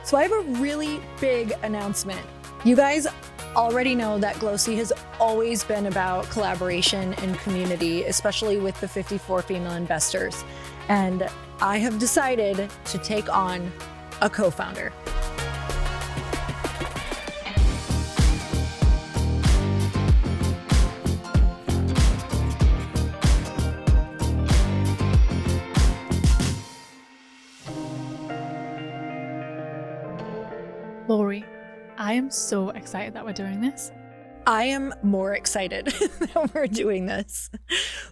So I have a really big announcement. You guys already know that Glōci has always been about collaboration and community, especially with the 54 female investors. And I have decided to take on a co-founder. Lori, I am so excited that we're doing this. I am more excited that we're doing this.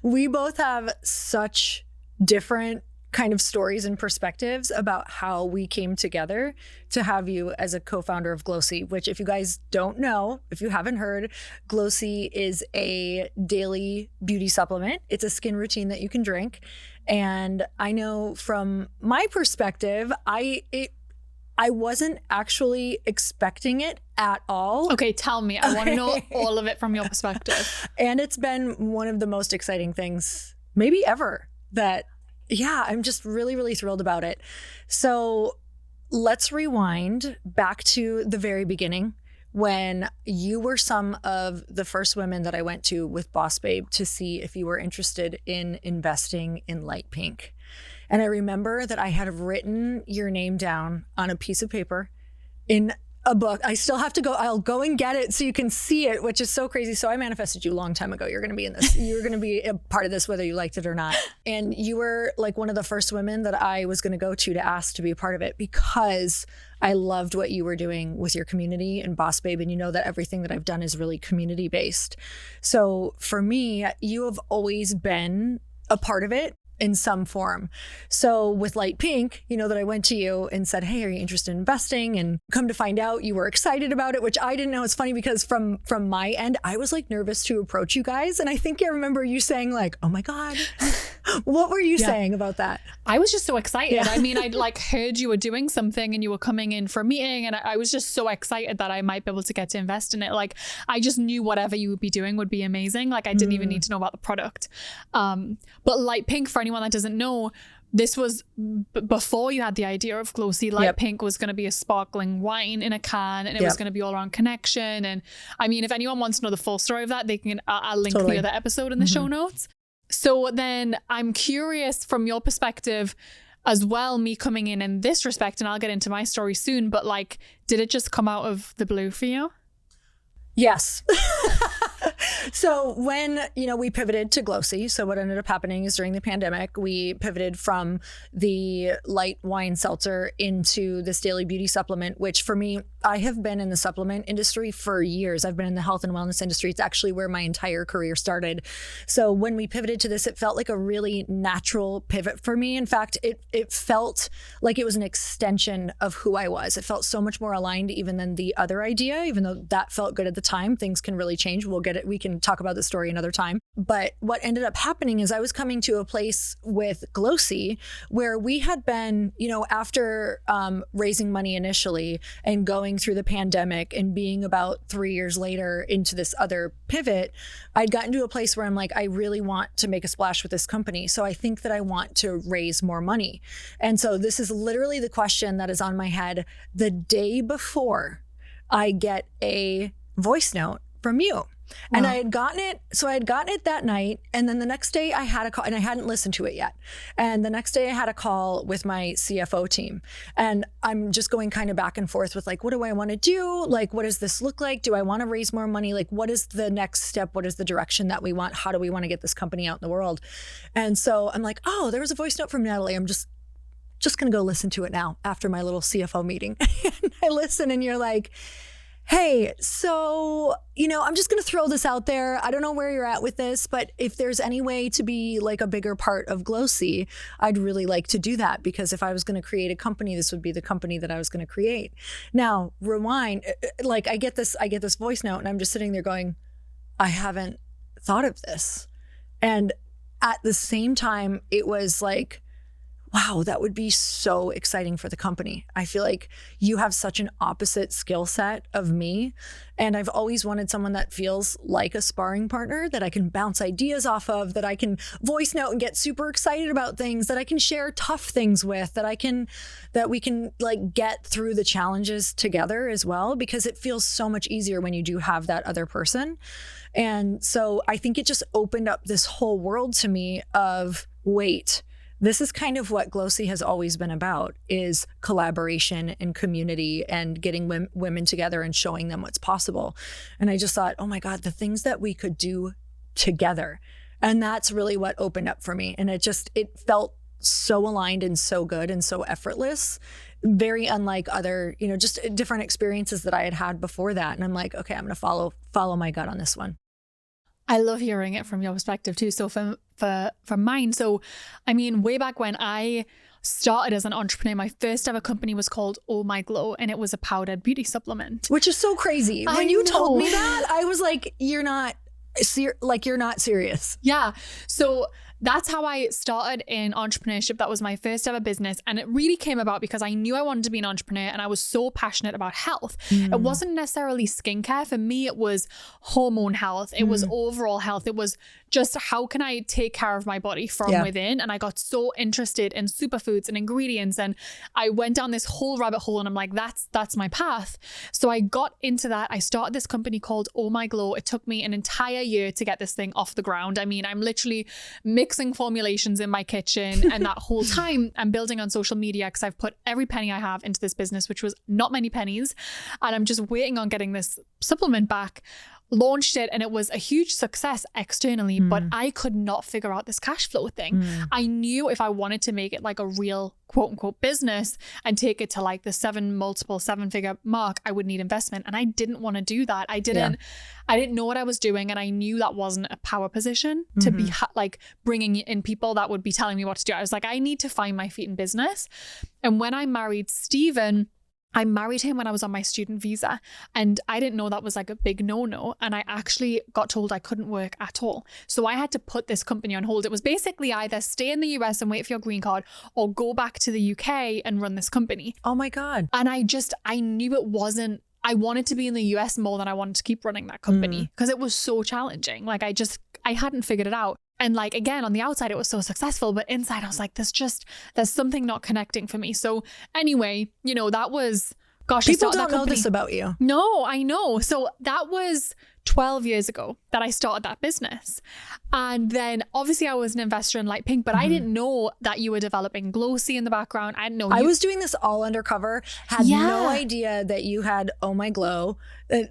We both have such different kind of stories and perspectives about how we came together to have you as a co-founder of Glōci, which if you guys don't know, if you haven't heard, Glōci is a daily beauty supplement. It's a skin routine that you can drink. And I know from my perspective, I wasn't actually expecting it at all. Okay, tell me. I want to know all of it from your perspective. And it's been one of the most exciting things maybe ever I'm just really, really thrilled about it. So let's rewind back to the very beginning when you were some of the first women that I went to with Boss Babe to see if you were interested in investing in Light Pink. And I remember that I had written your name down on a piece of paper in a book. I still have to go. I'll go and get it so you can see it, which is so crazy. So I manifested you a long time ago. You're going to be in this. You're going to be a part of this, whether you liked it or not. And you were like one of the first women that I was going to go to ask to be a part of it because I loved what you were doing with your community and Boss Babe. And you know that everything that I've done is really community based. So for me, you have always been a part of it in some form. So with Light Pink, you know that I went to you and said, hey, are you interested in investing? And come to find out you were excited about it, which I didn't know. It's funny because from my end, I was like nervous to approach you guys. And I think I remember you saying like, oh my God, what were you saying about that? I was just so excited. Yeah. I mean, I'd like heard you were doing something and you were coming in for a meeting and I was just so excited that I might be able to get to invest in it. Like I just knew whatever you would be doing would be amazing. Like I didn't even need to know about the product. But Light Pink, for anyone that doesn't know, this was before you had the idea of Glōci. Light Pink was going to be a sparkling wine in a can and it was going to be all around connection. And I mean, if anyone wants to know the full story of that, they can, I'll link the other episode in the show notes. So then I'm curious from your perspective as well, me coming in this respect, and I'll get into my story soon, but like, did it just come out of the blue for you? Yes. So when, we pivoted to Glōci, so what ended up happening is during the pandemic, we pivoted from the light wine seltzer into this daily beauty supplement, which for me, I have been in the supplement industry for years. I've been in the health and wellness industry. It's actually where my entire career started. So when we pivoted to this, it felt like a really natural pivot for me. In fact, it felt like it was an extension of who I was. It felt so much more aligned even than the other idea, even though that felt good at the time. Things can really change. We can talk about the story another time. But what ended up happening is I was coming to a place with Glōci where we had been, after raising money initially and going through the pandemic and being about 3 years later into this other pivot, I'd gotten to a place where I'm like, I really want to make a splash with this company. So I think that I want to raise more money. And so this is literally the question that is on my head the day before I get a voice note from you. And wow. I had gotten it that night. And then the next day I had a call and I hadn't listened to it yet. And the next day I had a call with my CFO team and I'm just going kind of back and forth with like, what do I want to do? Like, what does this look like? Do I want to raise more money? Like, what is the next step? What is the direction that we want? How do we want to get this company out in the world? And so I'm like, oh, there was a voice note from Natalie. I'm just going to go listen to it now after my little CFO meeting. And I listen and you're like, hey, so, I'm just going to throw this out there. I don't know where you're at with this, but if there's any way to be like a bigger part of Glōci, I'd really like to do that because if I was going to create a company, this would be the company that I was going to create. Now, rewind, like I get this voice note and I'm just sitting there going, I haven't thought of this. And at the same time, it was like, wow, that would be so exciting for the company. I feel like you have such an opposite skill set of me. And I've always wanted someone that feels like a sparring partner, that I can bounce ideas off of, that I can voice note and get super excited about things, that I can share tough things with, that we can like get through the challenges together as well, because it feels so much easier when you do have that other person. And so I think it just opened up this whole world to me of, wait, this is kind of what Glōci has always been about, is collaboration and community and getting women together and showing them what's possible. And I just thought, oh my God, the things that we could do together. And that's really what opened up for me. And it felt so aligned and so good and so effortless, very unlike other, just different experiences that I had had before that. And I'm like, okay, I'm going to follow my gut on this one. I love hearing it from your perspective too. So from mine, so I mean, way back when I started as an entrepreneur, my first ever company was called Oh My Glow, and it was a powdered beauty supplement. Which is so crazy. When you told me that, I was like, you're not serious. Yeah. So that's how I started in entrepreneurship. That was my first ever business. And it really came about because I knew I wanted to be an entrepreneur and I was so passionate about health. It wasn't necessarily skincare. For me, it was hormone health. It was overall health. It was just how can I take care of my body from within? And I got so interested in superfoods and ingredients. And I went down this whole rabbit hole and I'm like, that's my path. So I got into that. I started this company called Oh My Glow. It took me an entire year to get this thing off the ground. I mean, I'm literally mixing formulations in my kitchen, and that whole time I'm building on social media because I've put every penny I have into this business, which was not many pennies, and I'm just waiting on getting this supplement back. Launched it and it was a huge success externally, but I could not figure out this cash flow thing. I knew if I wanted to make it like a real quote unquote business and take it to like the seven-figure mark, I would need investment, and I didn't want to do that. I didn't know what I was doing, and I knew that wasn't a power position to be like bringing in people that would be telling me what to do. I was like, I need to find my feet in business. And when I married Steven, I married him when I was on my student visa, and I didn't know that was like a big no-no. And I actually got told I couldn't work at all. So I had to put this company on hold. It was basically either stay in the US and wait for your green card or go back to the UK and run this company. Oh my God. And I knew it wasn't, I wanted to be in the US more than I wanted to keep running that company because it was so challenging. Like I hadn't figured it out. And like, again, on the outside, it was so successful, but inside I was like, there's something not connecting for me. So anyway, that was, gosh, people don't know this about you. No, I know. So that was 12 years ago that I started that business. And then obviously I was an investor in Light Pink, but I didn't know that you were developing Glōci in the background. I didn't know. I was doing this all undercover, had no idea that you had Oh My Glow.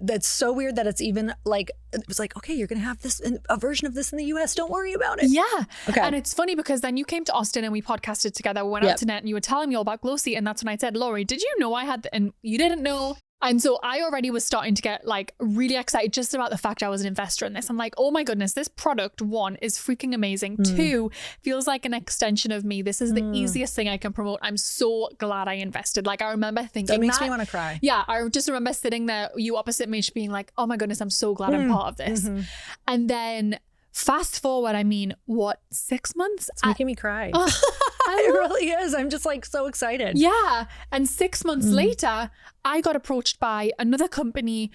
That's so weird that it's even like, it was like, okay, you're going to have this, a version of this in the US. Don't worry about it. Yeah. Okay. And it's funny because then you came to Austin and we podcasted together. We went out to net and you were telling me all about Glōci. And that's when I said, Lori, did you know I had, and you didn't know. And so I already was starting to get like really excited just about the fact I was an investor in this. I'm like, oh my goodness, this product, one, is freaking amazing. Two, feels like an extension of me. This is the easiest thing I can promote. I'm so glad I invested. Like I remember thinking that makes me want to cry. Yeah, I just remember sitting there, you opposite me, just being like, oh my goodness, I'm so glad I'm part of this. And then fast forward, 6 months? It's making me cry. It really is. I'm just like so excited. Yeah. And 6 months later, I got approached by another company,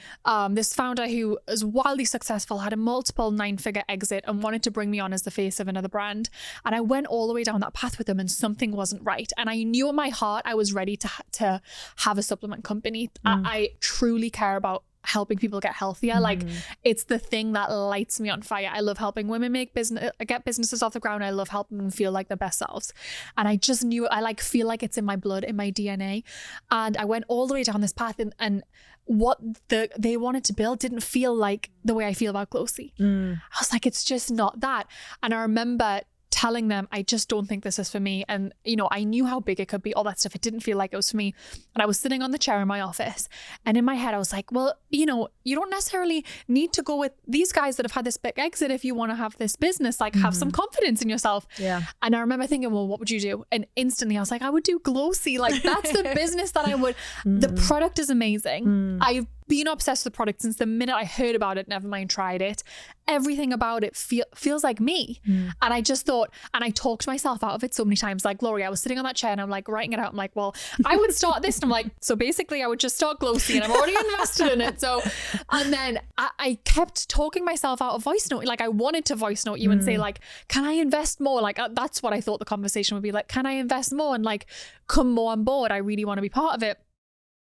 this founder who is wildly successful, had a multiple 9-figure exit and wanted to bring me on as the face of another brand. And I went all the way down that path with them and something wasn't right. And I knew in my heart I was ready to have a supplement company. I truly care about helping people get healthier. Like it's the thing that lights me on fire. I love helping women get businesses off the ground. I love helping them feel like their best selves. And I just knew, I feel like it's in my blood, in my DNA. And I went all the way down this path and what they wanted to build didn't feel like the way I feel about Glōci. I was like, it's just not that. And I remember telling them, I just don't think this is for me. And, I knew how big it could be, all that stuff. It didn't feel like it was for me. And I was sitting on the chair in my office. And in my head, I was like, well, you don't necessarily need to go with these guys that have had this big exit if you want to have this business. Like, have some confidence in yourself. Yeah. And I remember thinking, well, what would you do? And instantly I was like, I would do Glōci. Like, that's the business that I would. The product is amazing. I've been obsessed with the product since the minute I heard about it, never mind tried it. Everything about it feels like me. And I just thought, and I talked myself out of it so many times. Like, Glōci, I was sitting on that chair and I'm like writing it out. I'm like, well, I would start this. And I'm like, so basically I would just start Glōci and I'm already invested in it. So, and then I kept talking myself out of voice note. Like I wanted to voice note you and say like, can I invest more? Like that's what I thought the conversation would be like. Can I invest more and like come more on board? I really want to be part of it.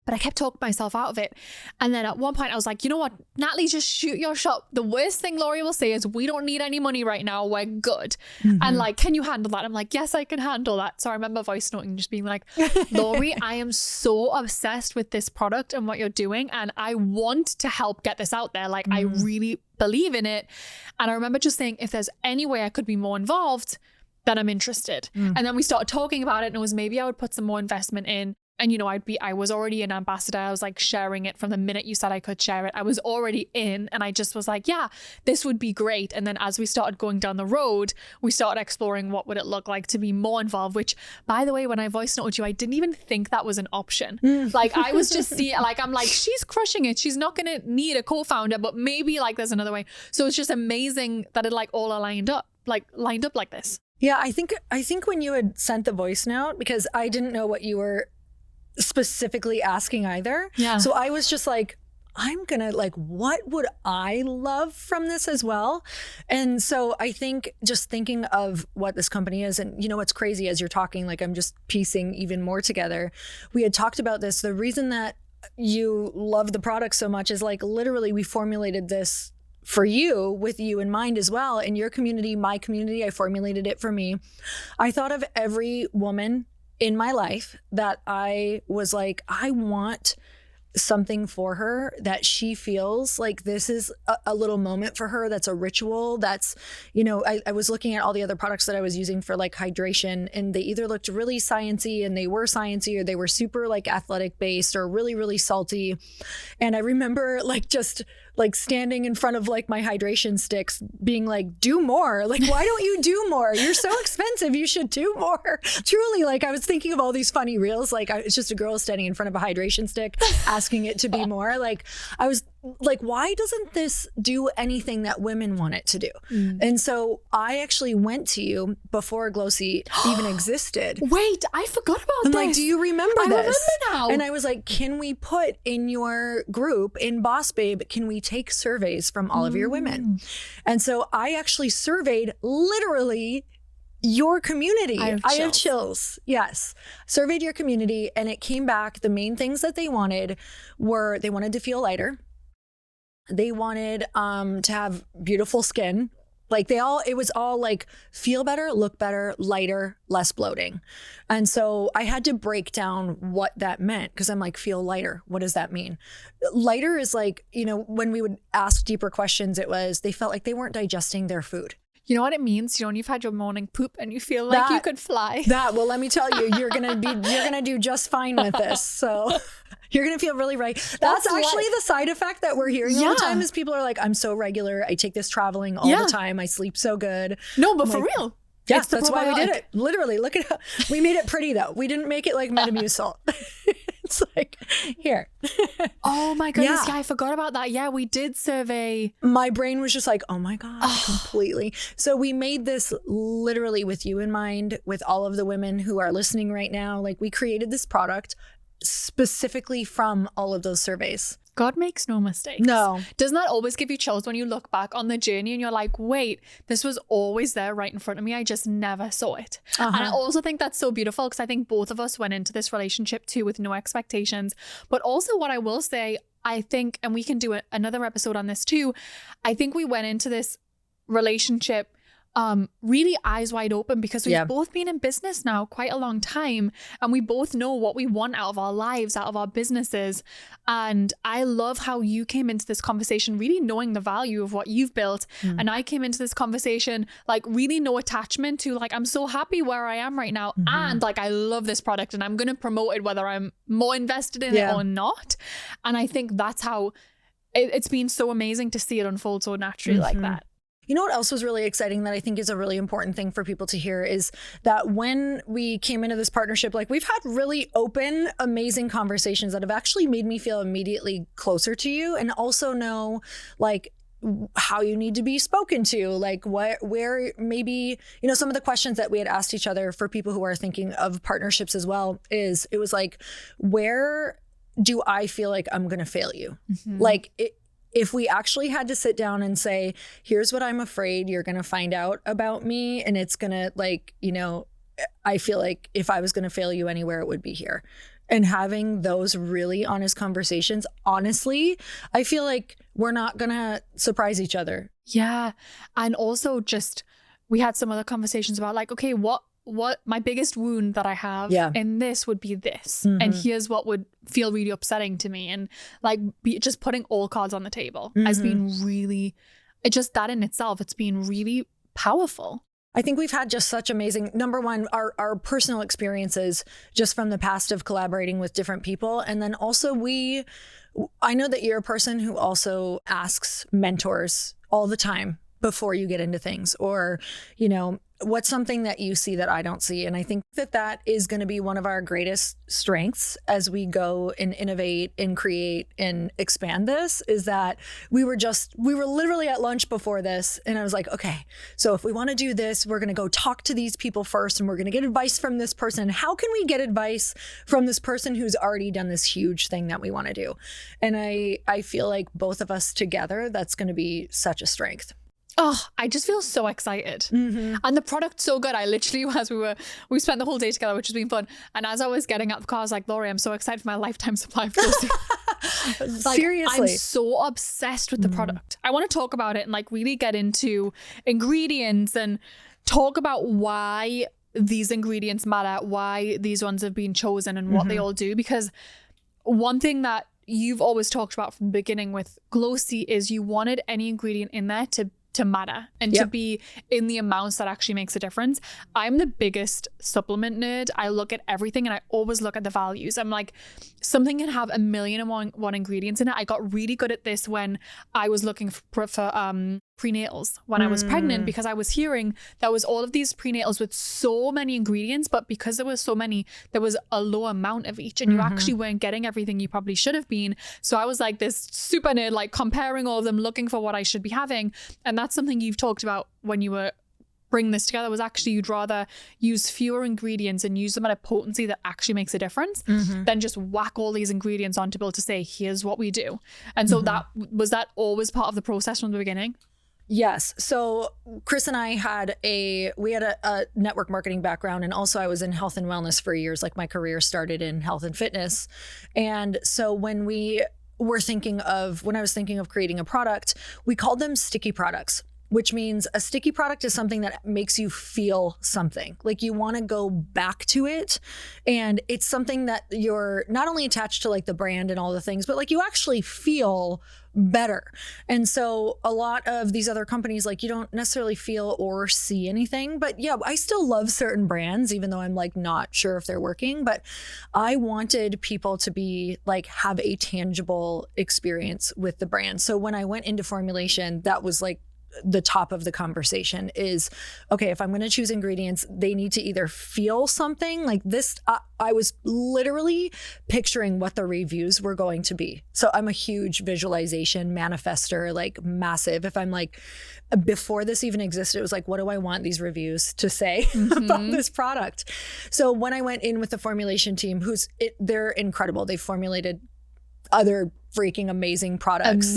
But I kept talking myself out of it. And then at one point I was like, you know what, Natalie, just shoot your shot. The worst thing Glōci will say is, we don't need any money right now. We're good. And like, can you handle that? I'm like, yes, I can handle that. So I remember voice noting, just being like, Glōci, I am so obsessed with this product and what you're doing. And I want to help get this out there. Like, I really believe in it. And I remember just saying, if there's any way I could be more involved, then I'm interested. And then we started talking about it, and it was maybe I would put some more investment in. And, you know, I was already an ambassador. I was like sharing it from the minute you said I could share it. I was already in, and I just was like, yeah, this would be great. And then as we started going down the road, we started exploring what would it look like to be more involved, which, by the way, when I voice noted you, I didn't even think that was an option. Like I was just seeing, like, I'm like, she's crushing it. She's not going to need a co-founder, but maybe like there's another way. So it's just amazing that it like all lined up like this. Yeah, I think when you had sent the voice note, because I didn't know what you were specifically asking either. Yeah. So I was just like, I'm gonna like, what would I love from this as well? And so I think just thinking of what this company is, and you know what's crazy as you're talking, like I'm just piecing even more together. We had talked about this. The reason that you love the product so much is like literally we formulated this for you, with you in mind as well. In your community, my community, I formulated it for me. I thought of every woman in my life that I was like, I want something for her that she feels like this is a little moment for her. That's a ritual. That's, you know, I was looking at all the other products that I was using for like hydration, and they either looked really sciencey, and they were sciencey, or they were super like athletic based, or really, really salty. And I remember like just like standing in front of like my hydration sticks being like, do more. Like, why don't you do more? You're so expensive. You should do more. Truly, like I was thinking of all these funny reels. Like it's just a girl standing in front of a hydration stick asking it to be more. Like I was like, why doesn't this do anything that women want it to do? And so I actually went to you before Glōci even existed. Wait, I forgot about I'm this. like, do you remember this? I remember now. And I was like, can we put in your group in Boss Babe, can we take surveys from all of your women? And so I actually surveyed literally your community. I have chills. Yes. Surveyed your community, and it came back. The main things that they wanted were, they wanted to feel lighter. They wanted to have beautiful skin. Like it was all like feel better, look better, lighter, less bloating. And so I had to break down what that meant, because I'm like, feel lighter. What does that mean? Lighter is like, you know, when we would ask deeper questions, it was, they felt like they weren't digesting their food. You know what it means? You know, when you've had your morning poop and you feel like you could fly. Well, let me tell you, you're gonna do just fine with this. So you're gonna feel really right. That's actually the side effect that we're hearing all the time, is people are like, I'm so regular. I take this traveling all the time. I sleep so good. No, but for real. Yeah, that's why we did it. Literally, look at how we made it pretty though. We didn't make it like Metamucil. It's like, here. Oh my goodness. Yeah, I forgot about that. Yeah, we did survey. My brain was just like, oh my God, completely. So we made this literally with you in mind, with all of the women who are listening right now. Like we created this product specifically from all of those surveys. God makes no mistakes. No. Doesn't that always give you chills when you look back on the journey and you're like, wait, this was always there right in front of me. I just never saw it. And I also think that's so beautiful, because I think both of us went into this relationship too with no expectations. But also what I will say, I think, and we can do another episode on this too, I think we went into this relationship really eyes wide open, because we've both been in business now quite a long time, and we both know what we want out of our lives, out of our businesses. And I love how you came into this conversation really knowing the value of what you've built, and I came into this conversation like really no attachment to like, I'm so happy where I am right now, and like I love this product and I'm going to promote it whether I'm more invested in it or not. And I think that's how it's been so amazing to see it unfold so naturally like that. You know what else was really exciting that I think is a really important thing for people to hear is that when we came into this partnership, like we've had really open, amazing conversations that have actually made me feel immediately closer to you, and also know like how you need to be spoken to, like where maybe, you know, some of the questions that we had asked each other for people who are thinking of partnerships as well is, it was like, where do I feel like I'm going to fail you? Like if we actually had to sit down and say, here's what I'm afraid you're going to find out about me, and it's going to like, you know, I feel like if I was going to fail you anywhere, it would be here. And having those really honest conversations, honestly, I feel like we're not going to surprise each other. Yeah. And also just, we had some other conversations about like, okay, what my biggest wound that I have in this would be this. And here's what would feel really upsetting to me. And like just putting all cards on the table has been really, just that in itself, it's been really powerful. I think we've had just such amazing, number one, our personal experiences just from the past of collaborating with different people. And then also I know that you're a person who also asks mentors all the time before you get into things, or, you know, what's something that you see that I don't see? And I think that that is going to be one of our greatest strengths as we go and innovate and create and expand this, is that we were literally at lunch before this. And I was like, okay, so if we want to do this, we're going to go talk to these people first, and we're going to get advice from this person. How can we get advice from this person who's already done this huge thing that we want to do? And I feel like both of us together, that's going to be such a strength. Oh, I just feel so excited. And the product's so good. I literally, as we spent the whole day together, which has been fun. And as I was getting out the car, I was like, Lori, I'm so excited for my lifetime supply of Glōci. Like, seriously. I'm so obsessed with the product. I want to talk about it and like really get into ingredients and talk about why these ingredients matter, why these ones have been chosen and what they all do. Because one thing that you've always talked about from the beginning with Glōci is you wanted any ingredient in there to matter and to be in the amounts that actually makes a difference. I'm the biggest supplement nerd. I look at everything and I always look at the values. I'm like, something can have 1,000,001 ingredients in it. I got really good at this when I was looking for prenatals when I was pregnant, because I was hearing there was all of these prenatals with so many ingredients, but because there was so many, there was a low amount of each, and you actually weren't getting everything you probably should have been. So I was like this super nerd, like comparing all of them, looking for what I should be having. And that's something you've talked about when you were bringing this together, was actually you'd rather use fewer ingredients and use them at a potency that actually makes a difference than just whack all these ingredients on to be able to say, here's what we do. And so that always part of the process from the beginning? Yes. So Chris and I had a network marketing background, and also I was in health and wellness for years. Like my career started in health and fitness. And so when I was thinking of creating a product, we called them sticky products, which means a sticky product is something that makes you feel something. Like you want to go back to it. And it's something that you're not only attached to like the brand and all the things, but like you actually feel better. And so a lot of these other companies, like you don't necessarily feel or see anything, but yeah, I still love certain brands, even though I'm like not sure if they're working, but I wanted people to be like, have a tangible experience with the brand. So when I went into formulation, that was like the top of the conversation is, okay, if I'm going to choose ingredients, they need to either feel something like this. I was literally picturing what the reviews were going to be. So I'm a huge visualization manifester, like massive. If I'm like, before this even existed, it was like, what do I want these reviews to say about this product? So when I went in with the formulation team, they're incredible. They formulated other freaking amazing products.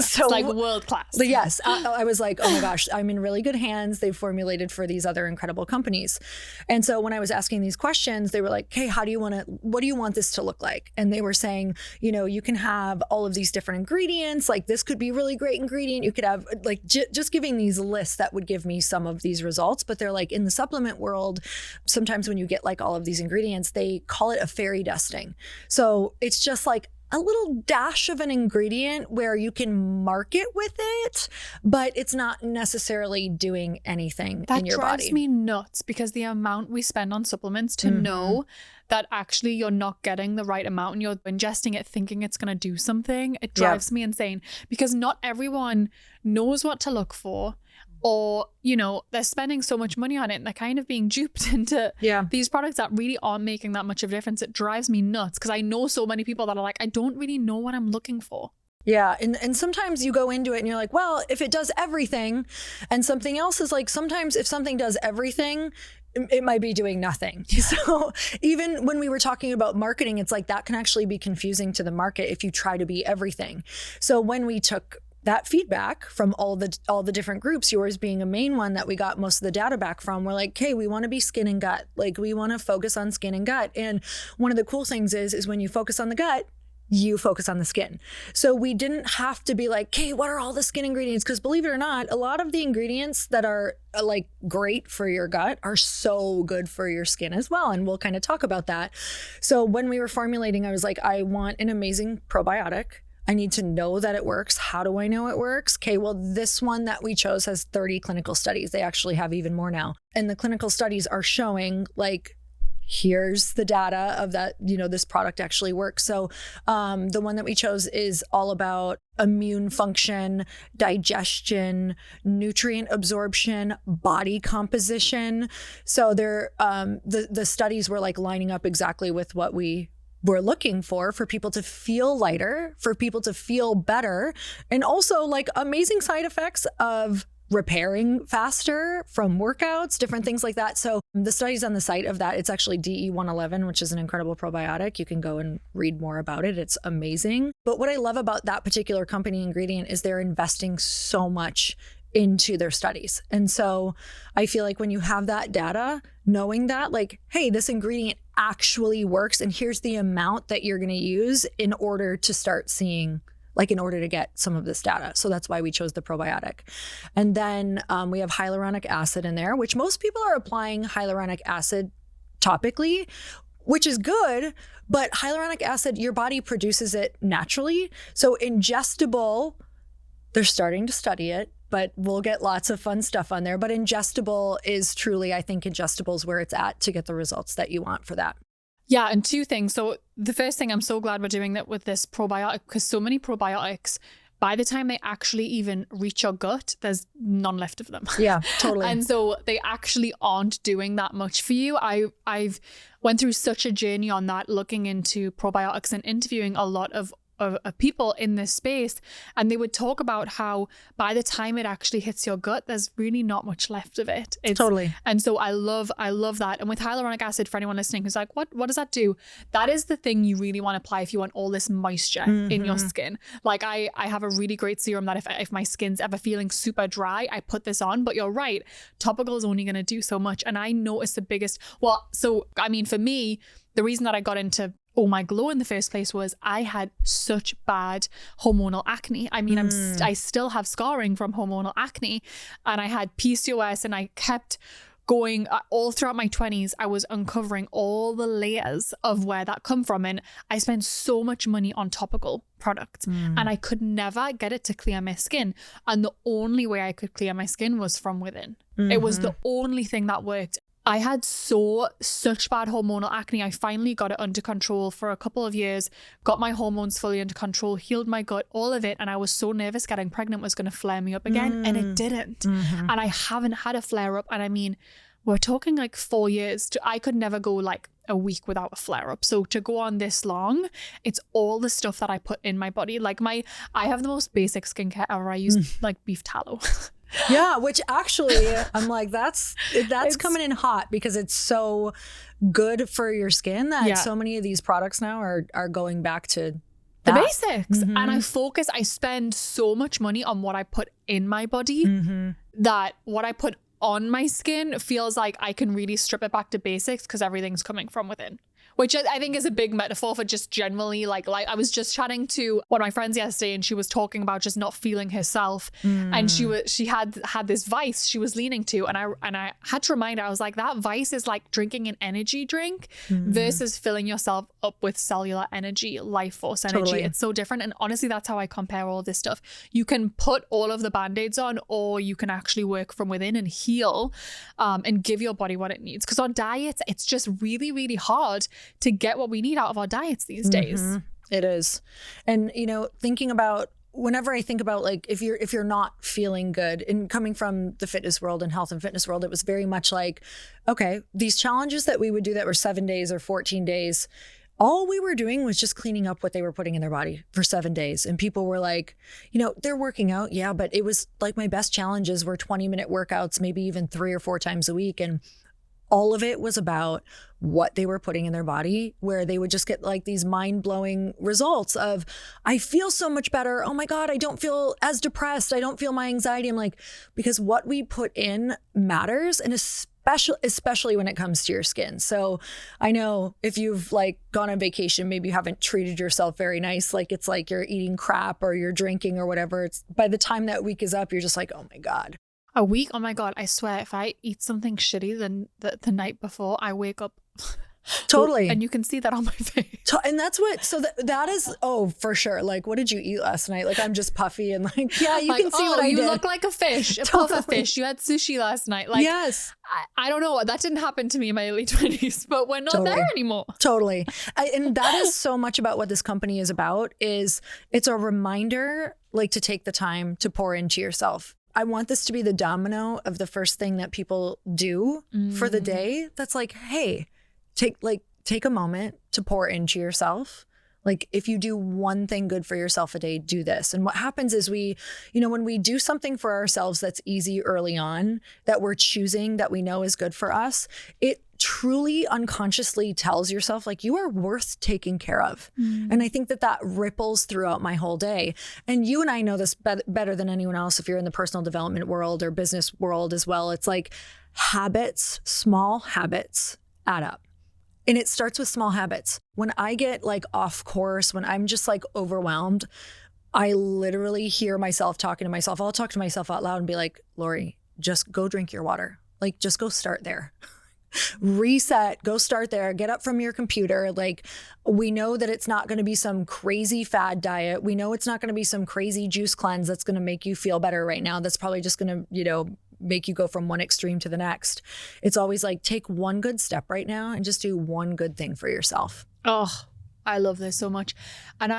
So like world class. But yes, I was like, oh my gosh, I'm in really good hands. They've formulated for these other incredible companies. And so when I was asking these questions, they were like, hey, what do you want this to look like? And they were saying, you can have all of these different ingredients. Like this could be a really great ingredient. You could have like just giving these lists that would give me some of these results. But they're like, in the supplement world, sometimes when you get like all of these ingredients, they call it a fairy dusting. So it's just like a little dash of an ingredient where you can market with it, but it's not necessarally doing anything in your body. That drives me nuts, because the amount we spend on supplements to know that actually you're not getting the right amount and you're ingesting it thinking it's going to do something, it drives me insane, because not everyone knows what to look for. or, you know, they're spending so much money on it and they're kind of being duped into these products that really aren't making that much of a difference. It drives me nuts because I know so many people that are like, I don't really know what I'm looking for. Yeah. And sometimes you go into it and you're like, well, if it does everything, and something else is like, sometimes if something does everything, it might be doing nothing. So even when we were talking about marketing, it's like that can actually be confusing to the market if you try to be everything. So when we took that feedback from all the different groups, yours being a main one that we got most of the data back from, we're like, okay, we want to be skin and gut. Like we want to focus on skin and gut. And one of the cool things is when you focus on the gut, you focus on the skin. So we didn't have to be like, okay, what are all the skin ingredients? Because believe it or not, a lot of the ingredients that are like great for your gut are so good for your skin as well. And we'll kind of talk about that. So when we were formulating, I was like, I want an amazing probiotic. I need to know that it works. How do I know it works? Okay, well, this one that we chose has 30 clinical studies. They actually have even more now. And the clinical studies are showing like, here's the data of that, you know, this product actually works. So the one that we chose is all about immune function, digestion, nutrient absorption, body composition. So they're the studies were like lining up exactly with what we're looking for people to feel lighter, for people to feel better, and also like amazing side effects of repairing faster from workouts, different things like that. So the studies on the site of that, it's actually DE111, which is an incredible probiotic. You can go and read more about it. It's amazing. But what I love about that particular company ingredient is they're investing so much into their studies. And so I feel like when you have that data, knowing that like, hey, this ingredient actually works and here's the amount that you're going to use in order to start seeing, like in order to get some of this data. So that's why we chose the probiotic. And then we have hyaluronic acid in there, which most people are applying hyaluronic acid topically, which is good, but hyaluronic acid, your body produces it naturally. So ingestible, they're starting to study it, but we'll get lots of fun stuff on there. But ingestible is truly, I think ingestible is where it's at to get the results that you want for that. Yeah, and two things. So the first thing, I'm so glad we're doing that with this probiotic, because so many probiotics, by the time they actually even reach your gut, there's none left of them. Yeah, totally. And so they actually aren't doing that much for you. I've went through such a journey on that, looking into probiotics and interviewing a lot of people in this space, and they would talk about how by the time it actually hits your gut, there's really not much left of it. Totally. And so I love that. And with hyaluronic acid, for anyone listening who's like, what does that do? That is the thing you really want to apply if you want all this moisture in your skin. Like I have a really great serum that if my skin's ever feeling super dry, I put this on. But you're right, topical is only going to do so much. And I noticed the biggest, for me, the reason that I got into my Glō in the first place was I had such bad hormonal acne. I mean, I still have scarring from hormonal acne, and I had PCOS, and I kept going all throughout my 20s. I was uncovering all the layers of where that come from, and I spent so much money on topical products, and I could never get it to clear my skin. And the only way I could clear my skin was from within. It was the only thing that worked. I had such bad hormonal acne. I finally got it under control for a couple of years, got my hormones fully under control, healed my gut, all of it. And I was so nervous getting pregnant was going to flare me up again. And it didn't. And I haven't had a flare up. And I mean, we're talking like 4 years. I could never go like a week without a flare up. So to go on this long, it's all the stuff that I put in my body. Like I have the most basic skincare ever. I use like beef tallow. Yeah, which actually I'm like, that's coming in hot because it's so good for your skin that so many of these products now are going back to the basics. And I spend so much money on what I put in my body that what I put on my skin feels like I can really strip it back to basics because everything's coming from within. Which I think is a big metaphor for just generally like I was just chatting to one of my friends yesterday, and she was talking about just not feeling herself, and she had this vice she was leaning to, and I had to remind her, I was like, that vice is like drinking an energy drink versus filling yourself up with cellular energy, life force energy. Totally. It's so different, and honestly that's how I compare all this stuff. You can put all of the band-aids on, or you can actually work from within and heal and give your body what it needs, because on diets it's just really, really hard to get what we need out of our diets these days. It is. And, you know, thinking about whenever I think about like, if you're not feeling good, and coming from the fitness world and health and fitness world, it was very much like, okay, these challenges that we would do that were 7 days or 14 days, all we were doing was just cleaning up what they were putting in their body for 7 days. And people were like, they're working out. Yeah, but it was like my best challenges were 20-minute workouts, maybe even 3 or 4 times a week. And all of it was about what they were putting in their body, where they would just get like these mind-blowing results of, I feel so much better. Oh my God, I don't feel as depressed. I don't feel my anxiety. I'm like, because what we put in matters, and especially when it comes to your skin. So I know if you've like gone on vacation, maybe you haven't treated yourself very nice. Like it's like you're eating crap or you're drinking or whatever. It's by the time that week is up, you're just like, oh my God. A week? Oh my God, I swear, if I eat something shitty the night before, I wake up. Totally. And you can see that on my face. And that's what, so that is, oh, for sure. Like, what did you eat last night? Like, I'm just puffy and like, yeah, you can see what I did. You look like a fish, a puffer fish. You had sushi last night. Like, yes. I don't know. That didn't happen to me in my early 20s, but we're not there anymore. Totally. And that is so much about what this company is about, is it's a reminder, like, to take the time to pour into yourself. I want this to be the domino of the first thing that people do for the day. That's like, hey, take a moment to pour into yourself. Like, if you do one thing good for yourself a day, do this. And what happens is when we do something for ourselves that's easy early on, that we're choosing, that we know is good for us, it truly unconsciously tells yourself, like, you are worth taking care of. And I think that ripples throughout my whole day. And you and I know this better than anyone else if you're in the personal development world or business world as well. It's like habits, small habits add up. And it starts with small habits. When I get like off course, when I'm just like overwhelmed, I literally hear myself talking to myself. I'll talk to myself out loud and be like, Lori, just go drink your water. Like, just go start there. Reset, go start there, get up from your computer. Like, we know that it's not going to be some crazy fad diet. We know it's not going to be some crazy juice cleanse that's going to make you feel better right now. That's probably just going to, make you go from one extreme to the next. It's always like, take one good step right now and just do one good thing for yourself. Oh, I love this so much. And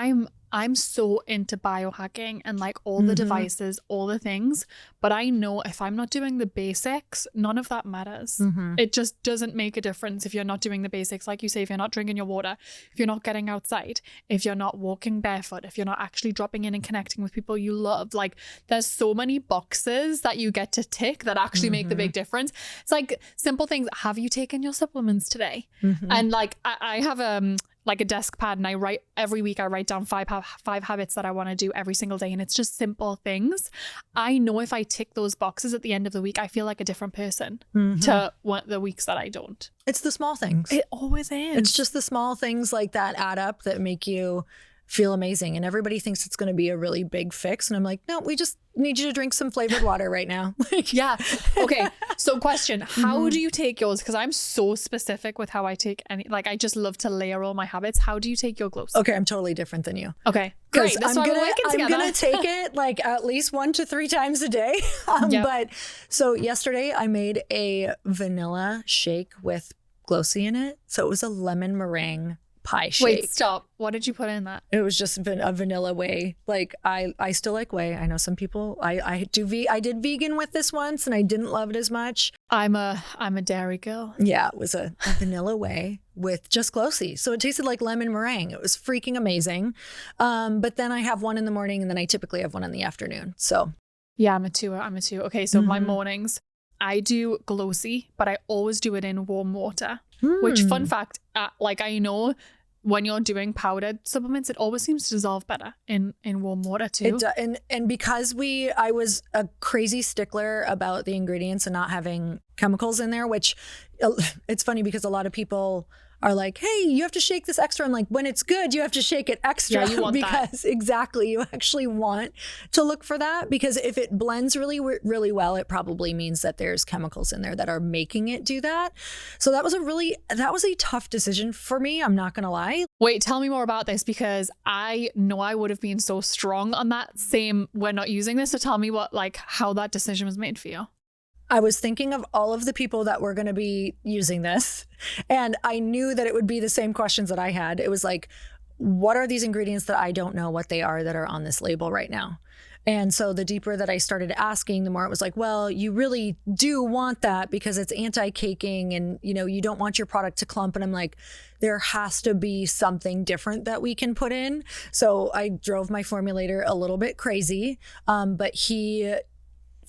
I'm so into biohacking and like all the devices, all the things. But I know if I'm not doing the basics, none of that matters. It just doesn't make a difference if you're not doing the basics. Like you say, if you're not drinking your water, if you're not getting outside, if you're not walking barefoot, if you're not actually dropping in and connecting with people you love. Like, there's so many boxes that you get to tick that actually make the big difference. It's like simple things. Have you taken your supplements today? And like I have like a desk pad, and I write every week. I write down five habits that I want to do every single day, and it's just simple things. I know if I tick those boxes at the end of the week, I feel like a different person to the weeks that I don't. It's the small things. It always is. It's just the small things like that add up that make you feel amazing. And everybody thinks it's going to be a really big fix, and I'm like, no, we just need you to drink some flavored water right now. Yeah. Okay. So question, how do you take yours? Because I'm so specific with how I take I just love to layer all my habits. How do you take your Glōci? Okay, I'm totally different than you. Okay, great. I'm gonna take it like at least 1 to 3 times a day. But so yesterday I made a vanilla shake with Glōci in it. So it was a lemon meringue pie shake. Wait, stop. What did you put in that? It was just a vanilla whey. Like, I still like whey. I know some people, I did vegan with this once and I didn't love it as much. I'm a dairy girl. Yeah, it was a vanilla whey with just Glōci. So it tasted like lemon meringue. It was freaking amazing. But then I have one in the morning, and then I typically have one in the afternoon. So yeah, I'm a two. Okay, so my mornings, I do Glōci, but I always do it in warm water. Which, fun fact, I know when you're doing powdered supplements, it always seems to dissolve better in warm water too. And because I was a crazy stickler about the ingredients and not having chemicals in there, which it's funny because a lot of people are like, hey, you have to shake this extra. I'm like, when it's good, you have to shake it extra. Yeah, you want because that. Exactly, you actually want to look for that, because if it blends really, really well, it probably means that there's chemicals in there that are making it do that. So that was a tough decision for me. I'm not going to lie. Wait, tell me more about this, because I know I would have been so strong on that same, we're not using this. So tell me how that decision was made for you. I was thinking of all of the people that were going to be using this, and I knew that it would be the same questions that I had. It was like, what are these ingredients that I don't know what they are that are on this label right now? And so the deeper that I started asking, the more it was like, well, you really do want that because it's anti-caking and, you know, you don't want your product to clump. And I'm like, there has to be something different that we can put in. So I drove my formulator a little bit crazy, but he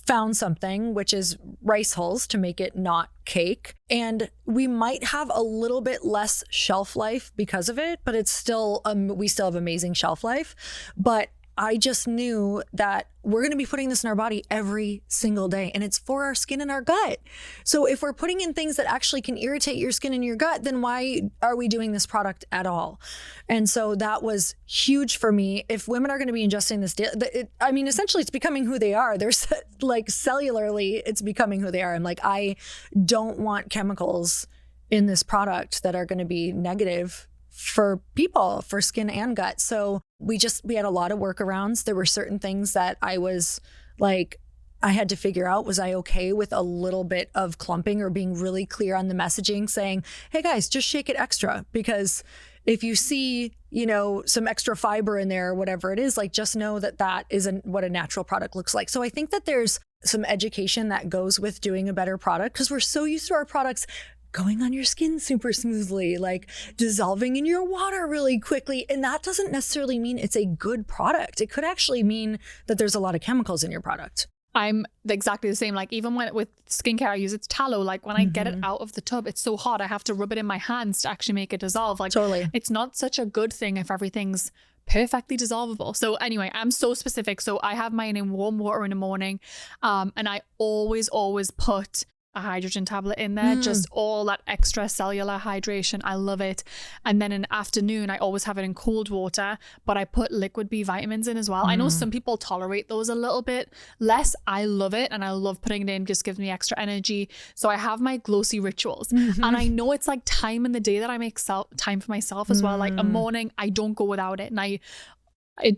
found something, which is rice hulls to make it not cake. And we might have a little bit less shelf life because of it, but it's still, we still have amazing shelf life. But I just knew that we're going to be putting this in our body every single day, and it's for our skin and our gut. So if we're putting in things that actually can irritate your skin and your gut, then why are we doing this product at all? And so that was huge for me. If women are going to be ingesting this, I mean, essentially it's becoming who they are. There's like cellularly, it's becoming who they are. I'm like, I don't want chemicals in this product that are going to be negative for people, for skin and gut. So we had a lot of workarounds. There were certain things that I was like, I had to figure out, was I okay with a little bit of clumping or being really clear on the messaging saying, hey guys, just shake it extra. Because if you see, you know, some extra fiber in there, or whatever it is, like just know that that isn't what a natural product looks like. So I think that there's some education that goes with doing a better product because we're so used to our products going on your skin super smoothly, like dissolving in your water really quickly. And that doesn't necessarily mean it's a good product. It could actually mean that there's a lot of chemicals in your product. I'm exactly the same. Like even when with skincare, I use its tallow. Like when I get it out of the tub, it's so hot. I have to rub it in my hands to actually make it dissolve. Like totally. It's not such a good thing if everything's perfectly dissolvable. So anyway, I'm so specific. So I have mine in warm water in the morning. And I always put a hydrogen tablet in there, just all that extra cellular hydration. I love it. And then in the afternoon, I always have it in cold water, but I put liquid B vitamins in as well. I know some people tolerate those a little bit less. I love it. And I love putting it in, just gives me extra energy. So I have my Glōci rituals. And I know it's like time in the day that I make time for myself as well. Like a morning, I don't go without it. And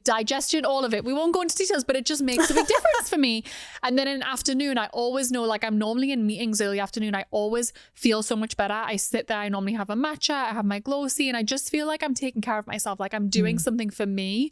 digestion, all of it. We won't go into details, but it just makes a big difference for me. And then in the afternoon, I always know, like I'm normally in meetings early afternoon, I always feel so much better. I sit there, I normally have a matcha, I have my Glōci, and I just feel like I'm taking care of myself, like I'm doing something for me,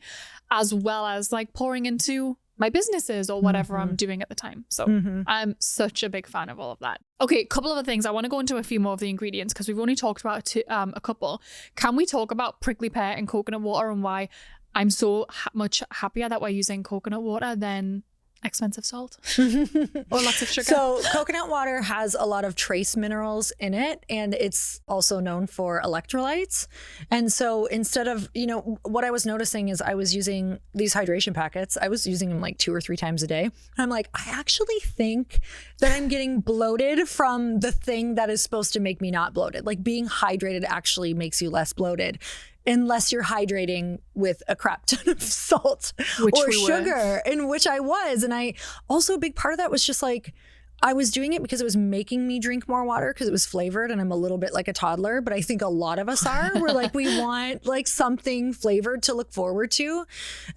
as well as like pouring into my businesses or whatever I'm doing at the time. So I'm such a big fan of all of that. Okay, a couple of other things. I want to go into a few more of the ingredients because we've only talked about a couple. Can we talk about prickly pear and coconut water and why I'm so much happier that we're using coconut water than expensive salt or lots of sugar? So coconut water has a lot of trace minerals in it, and it's also known for electrolytes. And so instead of, you know, what I was noticing is I was using these hydration packets. I was using them like 2 or 3 times a day. And I'm like, I actually think that I'm getting bloated from the thing that is supposed to make me not bloated. Like being hydrated actually makes you less bloated, unless you're hydrating with a crap ton of salt or sugar, in which I was. And I also, a big part of that was just like, I was doing it because it was making me drink more water because it was flavored, and I'm a little bit like a toddler, but I think a lot of us are. We're like, we want like something flavored to look forward to.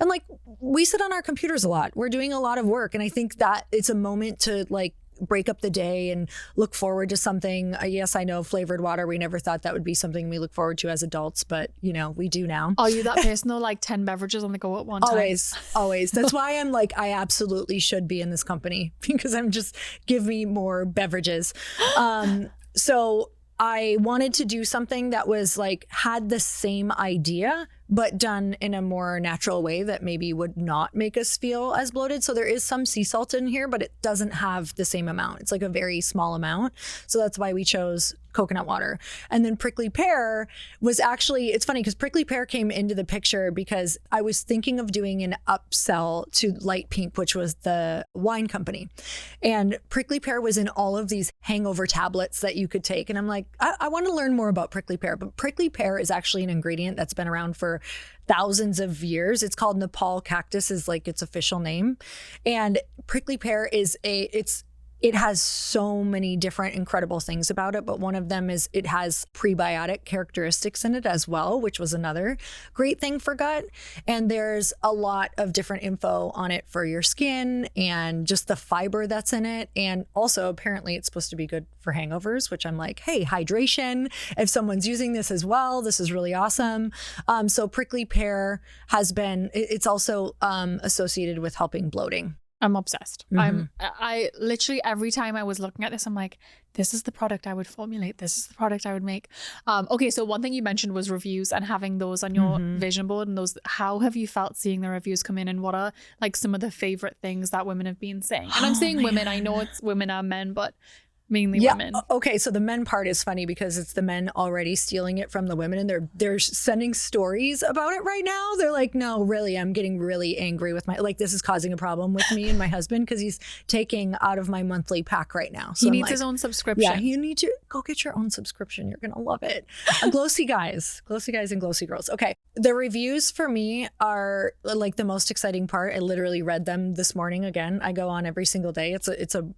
And like, we sit on our computers a lot. We're doing a lot of work. And I think that it's a moment to like break up the day and look forward to something. Yes, I know flavored water. We never thought that would be something we look forward to as adults, but you know, we do now. Are you that person though, like 10 beverages on the go at one time? Always. That's why I'm like, I absolutely should be in this company because I'm just, give me more beverages. So I wanted to do something that was like, had the same idea, but done in a more natural way that maybe would not make us feel as bloated. So there is some sea salt in here, but it doesn't have the same amount. It's like a very small amount. So that's why we chose coconut water. And then prickly pear was actually, it's funny because prickly pear came into the picture because I was thinking of doing an upsell to Light Pink, which was the wine company. And prickly pear was in all of these hangover tablets that you could take. And I'm like, I want to learn more about prickly pear, but prickly pear is actually an ingredient that's been around for thousands of years. It's called Nepal cactus is like its official name. And prickly pear is it's it has so many different incredible things about it, but one of them is it has prebiotic characteristics in it as well, which was another great thing for gut. And there's a lot of different info on it for your skin and just the fiber that's in it. And also apparently it's supposed to be good for hangovers, which I'm like, hey, hydration. If someone's using this as well, this is really awesome. So prickly pear it's also associated with helping bloating. I'm obsessed. I literally, every time I was looking at this, I'm like, this is the product I would formulate. This is the product I would make. Okay, so one thing you mentioned was reviews and having those on your vision board, and those. How have you felt seeing the reviews come in, and what are like some of the favorite things that women have been saying? And I'm saying women. I know it's women and men, but mainly women. Okay, so the men part is funny because it's the men already stealing it from the women, and they're sending stories about it right now. They're like, no, really, I'm getting really angry with this is causing a problem with me and my husband because he's taking out of my monthly pack right now. So he needs his own subscription. Yeah, you need to go get your own subscription. You're gonna love it. Glōci guys and Glōci girls. Okay, the reviews for me are like the most exciting part. I literally read them this morning again. I go on every single day. It's a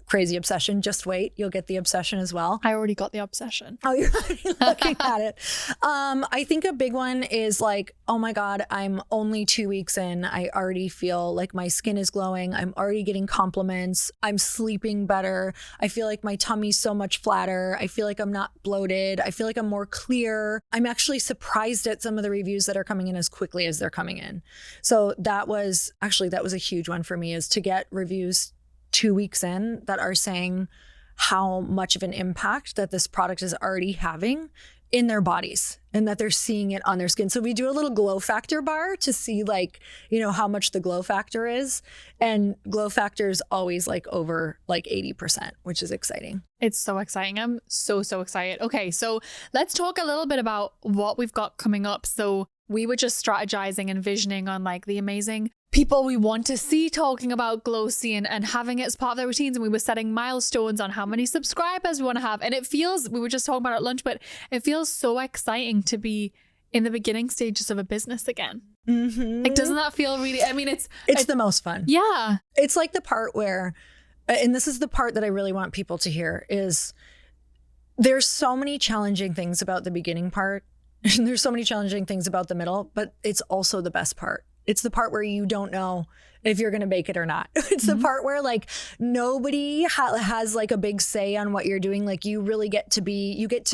crazy obsession. Just wait, you'll get the obsession as well. I already got the obsession. Oh, you're already looking at it. I think a big one is like, oh my God, I'm only 2 weeks in. I already feel like my skin is glowing. I'm already getting compliments. I'm sleeping better. I feel like my tummy's so much flatter. I feel like I'm not bloated. I feel like I'm more clear. I'm actually surprised at some of the reviews that are coming in as quickly as they're coming in. So that was a huge one for me, is to get reviews 2 weeks in that are saying how much of an impact that this product is already having in their bodies and that they're seeing it on their skin. So we do a little glow factor bar to see how much the glow factor is. And glow factor is always over 80%, which is exciting. It's so exciting. I'm so excited. Okay, so let's talk a little bit about what we've got coming up. So we were just strategizing and visioning on the amazing people we want to see talking about Glōci and having it as part of their routines. And we were setting milestones on how many subscribers we want to have. And we were just talking about it at lunch, but it feels so exciting to be in the beginning stages of a business again. Doesn't that feel really, it's the most fun. Yeah. It's like the part where, and this is the part that I really want people to hear, is there's so many challenging things about the beginning part. And there's so many challenging things about the middle, but it's also the best part. It's the part where you don't know if you're going to make it or not. It's the part where nobody has a big say on what you're doing. You really get to get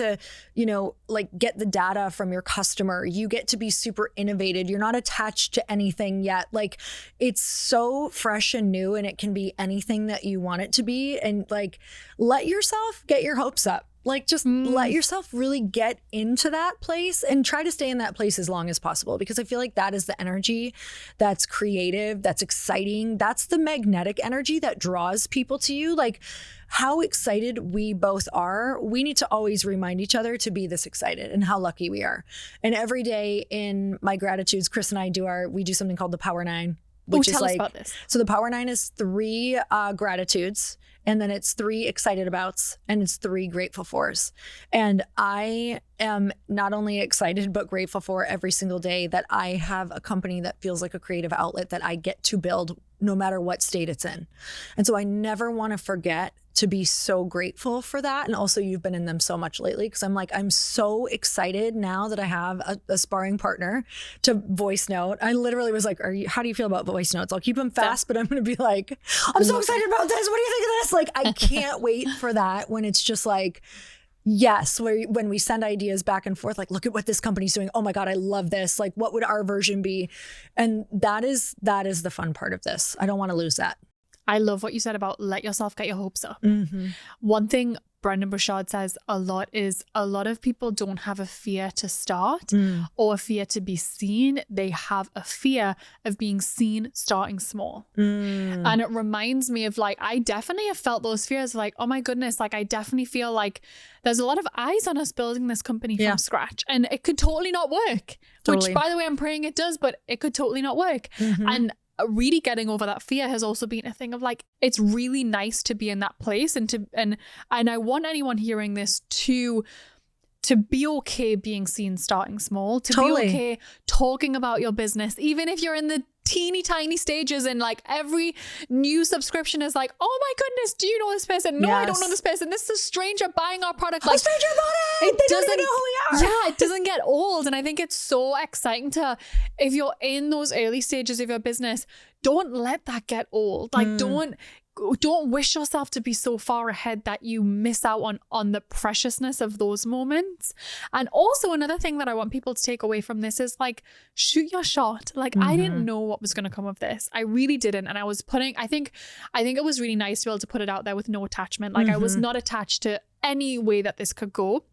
the data from your customer. You get to be super innovative. You're not attached to anything yet. It's so fresh and new, and it can be anything that you want it to be. And let yourself get your hopes up. Let yourself really get into that place and try to stay in that place as long as possible, because I feel like that is the energy that's creative, that's exciting. That's the magnetic energy that draws people to you. How excited we both are. We need to always remind each other to be this excited and how lucky we are. And every day in my gratitudes, Chris and I we do something called the Power 9. Tell us about this. So the Power 9 is 3 gratitudes, and then it's 3 excited abouts, and it's 3 grateful fors. And I am not only excited, but grateful for every single day that I have a company that feels like a creative outlet that I get to build no matter what state it's in. And so I never want to forget to be so grateful for that. And also, you've been in them so much lately, because I'm so excited now that I have a sparring partner to voice note. I literally was like, how do you feel about voice notes? I'll keep them fast, but I'm going to be like, I'm so excited about this. What do you think of this? I can't wait for that, when it's just yes, when we send ideas back and forth, look at what this company's doing. Oh my God, I love this. What would our version be? And that is the fun part of this. I don't want to lose that. I love what you said about let yourself get your hopes up. One thing Brendon Burchard says a lot is a lot of people don't have a fear to start or a fear to be seen. They have a fear of being seen starting small. And it reminds me of I definitely have felt those fears oh my goodness, I definitely feel there's a lot of eyes on us building this company from scratch, and it could totally not work. Totally. Which, by the way, I'm praying it does, but it could totally not work. And really getting over that fear has also been a thing of it's really nice to be in that place, and I want anyone hearing this to be okay being seen starting small, to be okay talking about your business, even if you're in the teeny tiny stages, and like every new subscription is like, oh my goodness, do you know this person? No, I don't know this person. This is a stranger buying our product. Like, a stranger bought it. They don't even know who we are. Yeah, it doesn't get old. And I think it's so exciting to, if you're in those early stages of your business, don't let that get old. Like, don't wish yourself to be so far ahead that you miss out on the preciousness of those moments. And also another thing that I want people to take away from this is like, shoot your shot. Like, I didn't know what was going to come of this. I really didn't. And I was I think it was really nice to be able to put it out there with no attachment. Like, I was not attached to any way that this could go.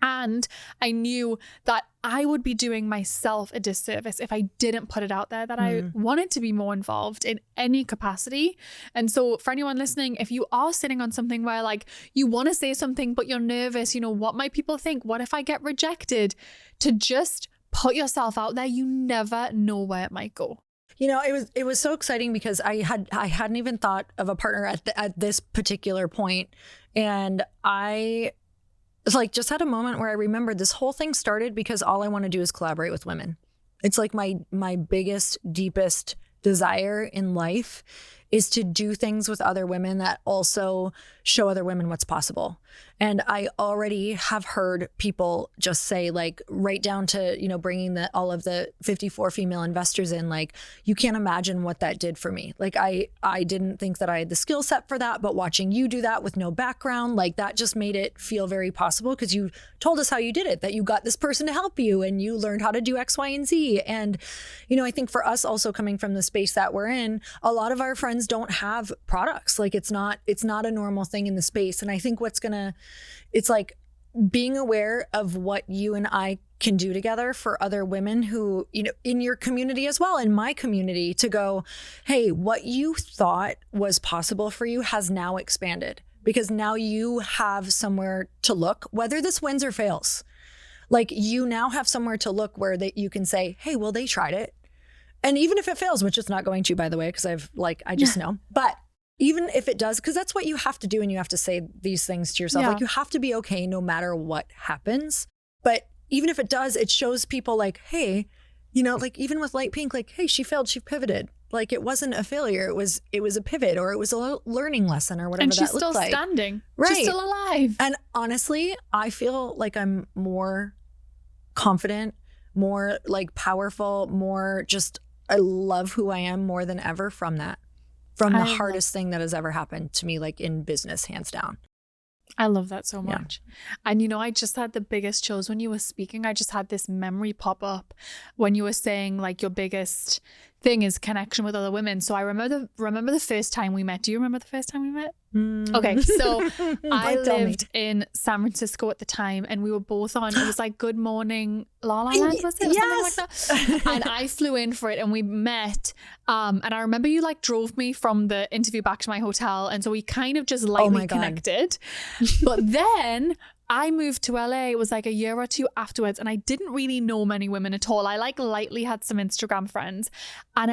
And I knew that I would be doing myself a disservice if I didn't put it out there that I wanted to be more involved in any capacity. And so for anyone listening, if you are sitting on something where like you want to say something, but you're nervous, you know, what might people think? What if I get rejected? To just put yourself out there. You never know where it might go. You know, it was so exciting because I hadn't even thought of a partner at this particular point. And I like just had a moment where I remembered this whole thing started because all I want to do is collaborate with women. It's like my biggest, deepest desire in life is to do things with other women that also show other women what's possible. And I already have heard people just say, like, right down to, you know, bringing all of the 54 female investors in, like, you can't imagine what that did for me. Like, I didn't think that I had the skill set for that, but watching you do that with no background, like, that just made it feel very possible because you told us how you did it, that you got this person to help you and you learned how to do X, Y, and Z. And, you know, I think for us also coming from the space that we're in, a lot of our friends don't have products. Like, it's not a normal thing in the space. And I think it's like being aware of what you and I can do together for other women who, you know, in your community as well, in my community, to go, hey, what you thought was possible for you has now expanded because now you have somewhere to look, whether this wins or fails. Like, you now have somewhere to look where you can say, hey, well, they tried it. And even if it fails, which it's not going to, by the way, because I just know, but even if it does, because that's what you have to do, and you have to say these things to yourself. Like, you have to be okay no matter what happens. But even if it does, it shows people like, hey, you know, like even with Light Pink, like, hey, she failed, she pivoted. Like, it wasn't a failure. It was a pivot, or it was a learning lesson, or whatever that looked like. And she's still standing. Right. She's still alive. And honestly, I feel like I'm more confident, more like powerful, more just, I love who I am more than ever from that. From the hardest thing that has ever happened to me, like in business, hands down. I love that so much. Yeah. And, you know, I just had the biggest chills when you were speaking. I just had this memory pop up when you were saying, like, your biggest thing is connection with other women. So I remember the first time we met. Do you remember the first time we met? Okay, so I lived in San Francisco at the time, and we were both on, it was like Good Morning La La Land, was it? Yes. Something like that. And I flew in for it, and we met. And I remember you like drove me from the interview back to my hotel, and so we kind of just lightly connected. But then I moved to LA. It was like a year or two afterwards, and I didn't really know many women at all. I like lightly had some Instagram friends, and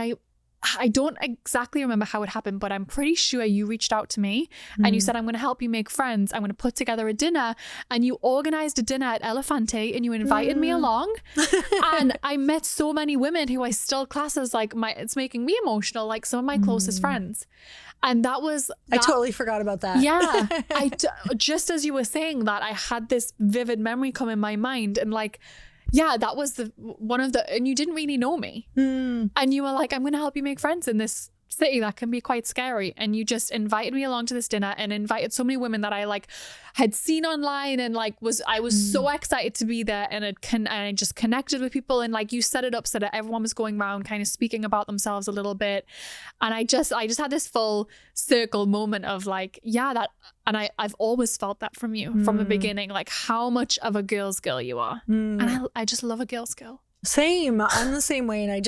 I don't exactly remember how it happened, but I'm pretty sure you reached out to me and you said, I'm going to help you make friends. I'm going to put together a dinner. And you organized a dinner at Elefante and you invited me along. And I met so many women who I still class as like it's making me emotional, like some of my closest friends. And that was... I totally forgot about that. Yeah. Just as you were saying that, I had this vivid memory come in my mind, and like, yeah, that was and you didn't really know me. And you were like, I'm going to help you make friends in this city that can be quite scary. And you just invited me along to this dinner and invited so many women that I like had seen online, and like I was so excited to be there, and I just connected with people, and like you set it up so that everyone was going around kind of speaking about themselves a little bit. And I just had this full circle moment of like, yeah, that, and I've always felt that from you from the beginning, like how much of a girl's girl you are. And I just love a girl's girl. Same. I'm the same way. And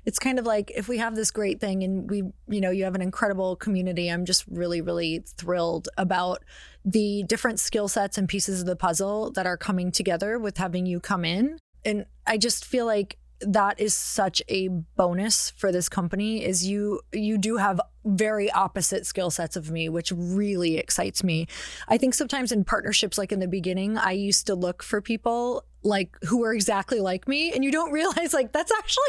it's kind of like, if we have this great thing and you have an incredible community, I'm just really, really thrilled about the different skill sets and pieces of the puzzle that are coming together with having you come in. And I just feel like that is such a bonus for this company, is you do have very opposite skill sets of me, which really excites me. I think sometimes in partnerships, like in the beginning, I used to look for people like who are exactly like me, and you don't realize like that's actually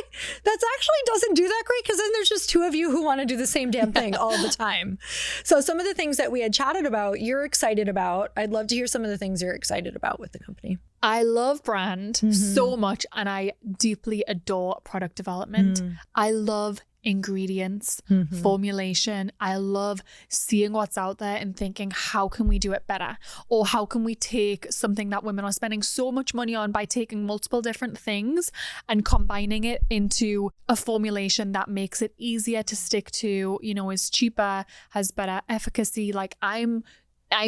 doesn't do that great, because then there's just two of you who want to do the same damn thing all the time. So some of the things that we had chatted about, you're excited about. I'd love to hear some of the things you're excited about with the company. I love brand so much, and I deeply adore product development. I love ingredients, formulation. I love seeing what's out there and thinking, how can we do it better? Or how can we take something that women are spending so much money on by taking multiple different things and combining it into a formulation that makes it easier to stick to, you know, is cheaper, has better efficacy. Like I'm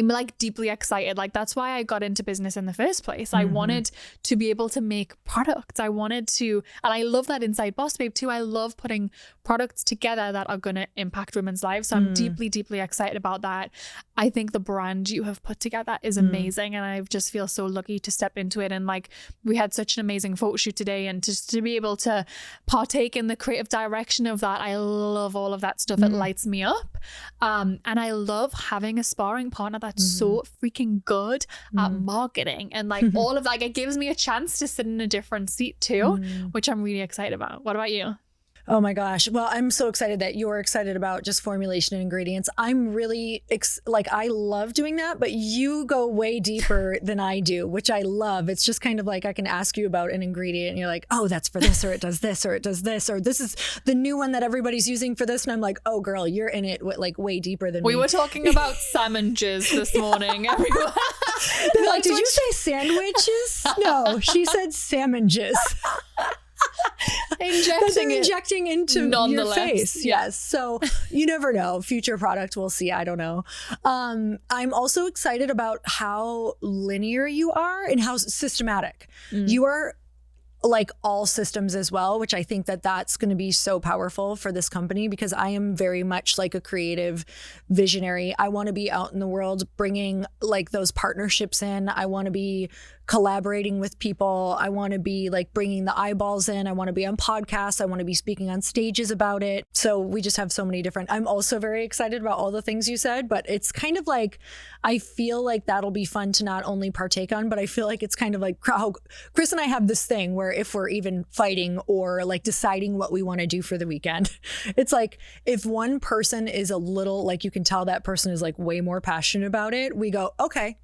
like deeply excited. Like that's why I got into business in the first place. I wanted to be able to make products. I wanted to, and I love that inside Boss Babe too. I love putting products together that are going to impact women's lives. So I'm deeply, deeply excited about that. I think the brand you have put together is amazing. And I just feel so lucky to step into it. And like we had such an amazing photo shoot today, and just to be able to partake in the creative direction of that. I love all of that stuff. It lights me up. And I love having a sparring partner that's so freaking good at marketing, and like all of like it gives me a chance to sit in a different seat too, which I'm really excited about. What about you? Oh my gosh. Well, I'm so excited that you're excited about just formulation and ingredients. I'm really I love doing that, but you go way deeper than I do, which I love. It's just kind of like I can ask you about an ingredient and you're like, oh, that's for this, or it does this, or it does this, or this is the new one that everybody's using for this. And I'm like, oh girl, you're in it like way deeper than me. We were talking about salmon jizz this morning. Everyone. They're like, did you say sandwiches? No, she said salmon jizz. Injecting into your face. Yes. So you never know. Future product, we'll see. I don't know. I'm also excited about how linear you are and how systematic. You are like all systems as well, which I think that that's going to be so powerful for this company, because I am very much like a creative visionary. I want to be out in the world bringing like those partnerships in. I want to be collaborating with people. I want to be like bringing the eyeballs in. I want to be on podcasts. I want to be speaking on stages about it. So we just have so many different, I'm also very excited about all the things you said, but it's kind of like, I feel like that'll be fun to not only partake on, but I feel like it's kind of like how Chris and I have this thing where if we're even fighting or like deciding what we want to do for the weekend, it's like if one person is a little, like you can tell that person is like way more passionate about it, we go, okay,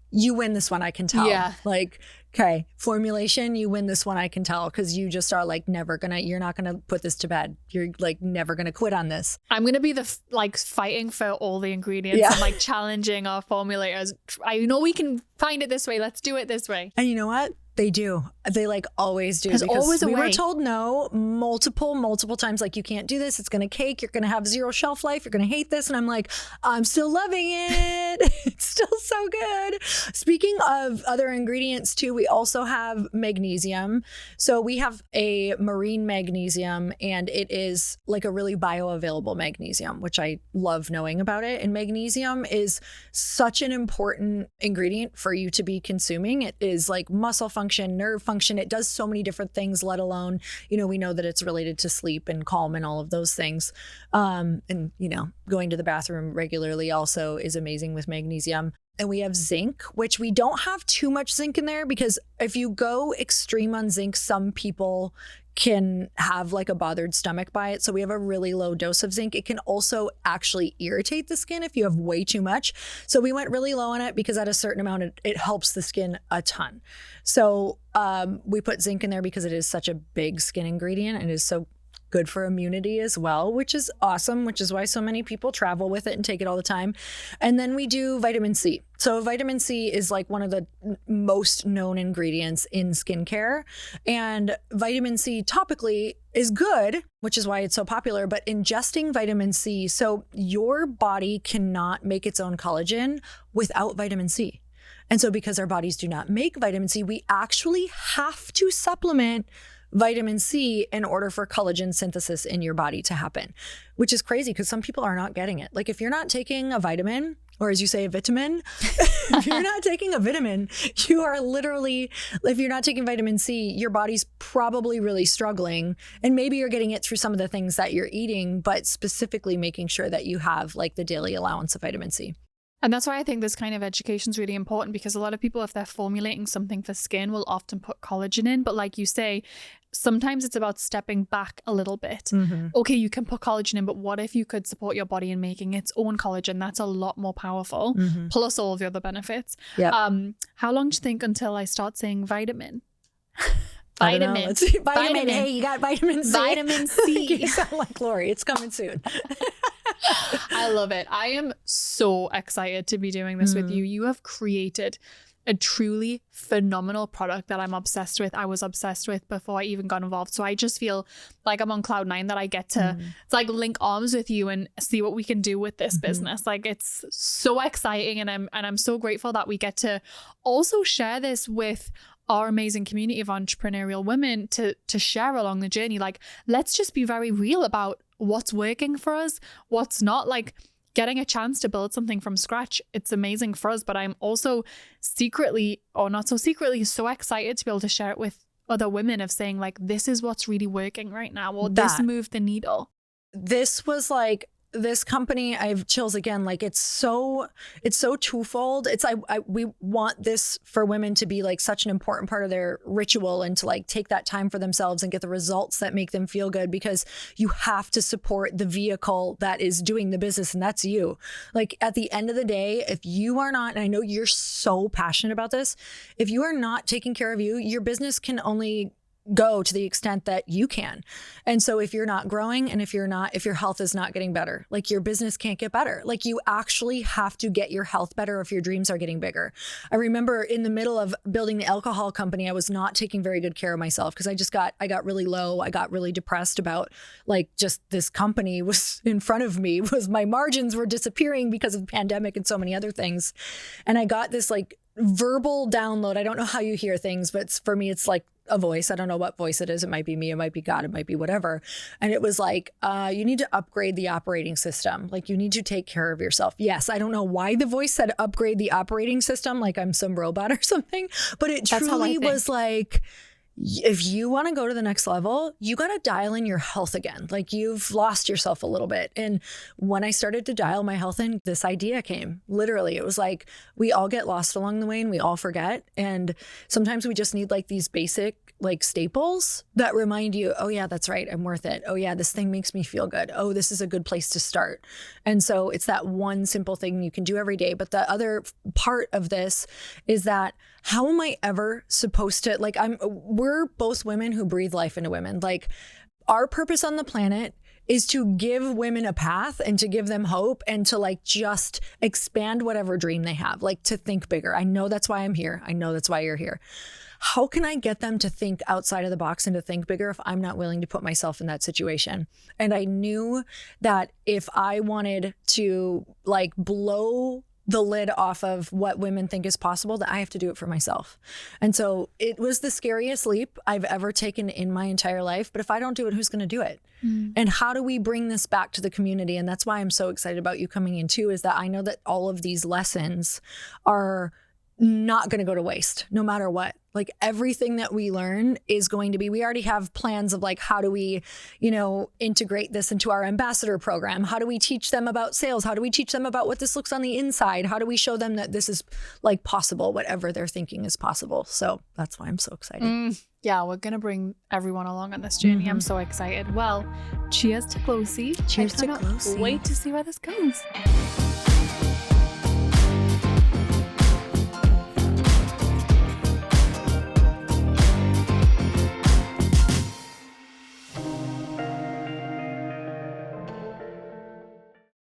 you win this one, I can tell. Yeah. Like, okay, formulation, you win this one, I can tell, because you just are like you're not gonna put this to bed. You're like never gonna quit on this. I'm gonna be the fighting for all the ingredients and like challenging our formulators. I know we can find it this way. Let's do it this way. And you know what? They do. They like always do. There's always a way. We were told no multiple times. Like, you can't do this. It's going to cake. You're going to have 0 shelf life. You're going to hate this. And I'm like, I'm still loving it. It's still so good. Speaking of other ingredients too, we also have magnesium. So we have a marine magnesium, and it is like a really bioavailable magnesium, which I love knowing about it. And magnesium is such an important ingredient for you to be consuming. It is like muscle function, nerve function. It does so many different things, let alone, you know, we know that it's related to sleep and calm and all of those things. And, you know, going to the bathroom regularly also is amazing with magnesium. And we have zinc, which we don't have too much zinc in there, because if you go extreme on zinc, some people can have like a bothered stomach by it. So we have a really low dose of zinc. It can also actually irritate the skin if you have way too much. So we went really low on it because at a certain amount, it helps the skin a ton. So we put zinc in there because it is such a big skin ingredient and it is so good for immunity as well, which is awesome, which is why so many people travel with it and take it all the time. And then we do vitamin C. So vitamin C is like one of the most known ingredients in skincare. And vitamin C topically is good, which is why it's so popular, but ingesting vitamin C, so your body cannot make its own collagen without vitamin C. And so because our bodies do not make vitamin C, we actually have to supplement vitamin C in order for collagen synthesis in your body to happen, which is crazy because some people are not getting it. Like if you're not taking a vitamin, or as you say, a vitamin, if you're not taking a vitamin, you are literally, if you're not taking vitamin C, your body's probably really struggling. And maybe you're getting it through some of the things that you're eating, but specifically making sure that you have like the daily allowance of vitamin C. And that's why I think this kind of education is really important, because a lot of people, if they're formulating something for skin, will often put collagen in. But like you say, sometimes it's about stepping back a little bit. Okay, you can put collagen in, but what if you could support your body in making its own collagen? That's a lot more powerful, plus all of the other benefits. Yep. How long do you think until I start saying vitamin? Vitamin. Vitamin. Hey, you got vitamin C. Vitamin C. You sound like Glōci. It's coming soon. I love it. I am so excited to be doing this with you. You have created a truly phenomenal product that I'm obsessed with. I was obsessed with before I even got involved. So I just feel like I'm on cloud 9 that I get to it's like link arms with you and see what we can do with this business. Like, it's so exciting, and I'm so grateful that we get to also share this with our amazing community of entrepreneurial women to share along the journey. Like, let's just be very real about what's working for us, what's not. Like, getting a chance to build something from scratch, it's amazing for us, but I'm also secretly, or not so secretly, so excited to be able to share it with other women, of saying like, this is what's really working right now, or this moved the needle. This was like, this company, I have chills again. Like, it's so twofold. It's we want this for women to be like such an important part of their ritual, and to like take that time for themselves and get the results that make them feel good, because you have to support the vehicle that is doing the business, and that's you. Like, at the end of the day, if you are not, and I know you're so passionate about this, if you are not taking care of you, your business can only go to the extent that you can. And so if you're not growing, and if your health is not getting better, like, your business can't get better. Like, you actually have to get your health better if your dreams are getting bigger. I remember in the middle of building the alcohol company, I was not taking very good care of myself, because I got really low. I got really depressed about like, just this company was in front of me, was my margins were disappearing because of the pandemic and so many other things. And I got this like verbal download. I don't know how you hear things, but for me, it's like a voice. I don't know what voice it is. It might be me. It might be God. It might be whatever. And it was like, you need to upgrade the operating system. Like, you need to take care of yourself. Yes. I don't know why the voice said upgrade the operating system, like I'm some robot or something, but it truly was like, if you want to go to the next level, you got to dial in your health again. Like, you've lost yourself a little bit. And when I started to dial my health in, this idea came. Literally, it was like, we all get lost along the way, and we all forget. And sometimes we just need like these basic like staples that remind you, oh yeah, that's right, I'm worth it. Oh yeah, this thing makes me feel good. Oh, this is a good place to start. And so it's that one simple thing you can do every day. But the other part of this is that, how am I ever supposed to, like, we're both women who breathe life into women. Like, our purpose on the planet is to give women a path, and to give them hope, and to like just expand whatever dream they have, like to think bigger. I know that's why I'm here. I know that's why you're here. How can I get them to think outside of the box and to think bigger if I'm not willing to put myself in that situation? And I knew that if I wanted to like blow the lid off of what women think is possible, that I have to do it for myself. And so it was the scariest leap I've ever taken in my entire life. But if I don't do it, who's going to do it? And how do we bring this back to the community? And that's why I'm so excited about you coming in too, is that I know that all of these lessons are not going to go to waste, no matter what. Like, everything that we learn is going to be, we already have plans of like, how do we, integrate this into our ambassador program? How do we teach them about sales? How do we teach them about what this looks on the inside? How do we show them that this is like possible, whatever they're thinking is possible? So that's why I'm so excited. Yeah, we're going to bring everyone along on this journey. I'm so excited. Well, cheers to Glōci. Cheers to Glōci. Wait to see where this goes.